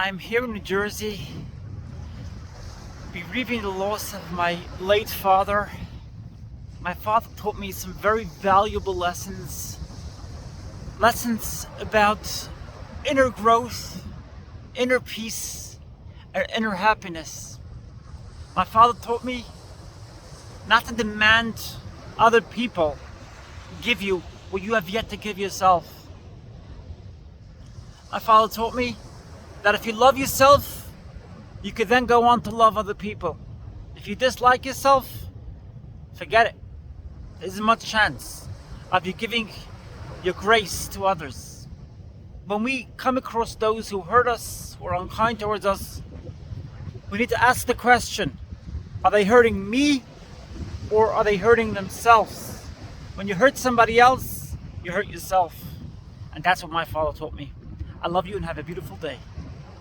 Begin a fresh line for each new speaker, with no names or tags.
I'm here in New Jersey, bereaving the loss of my late father. My father taught me some very valuable lessons. Lessons about inner growth, inner peace, and inner happiness. My father taught me not to demand other people give you what you have yet to give yourself. My father taught me that if you love yourself, you could then go on to love other people. If you dislike yourself, forget it. There isn't much chance of you giving your grace to others. When we come across those who hurt us or are unkind towards us, we need to ask the question, are they hurting me or are they hurting themselves? When you hurt somebody else, you hurt yourself. And that's what my father taught me. I love you and have a beautiful day.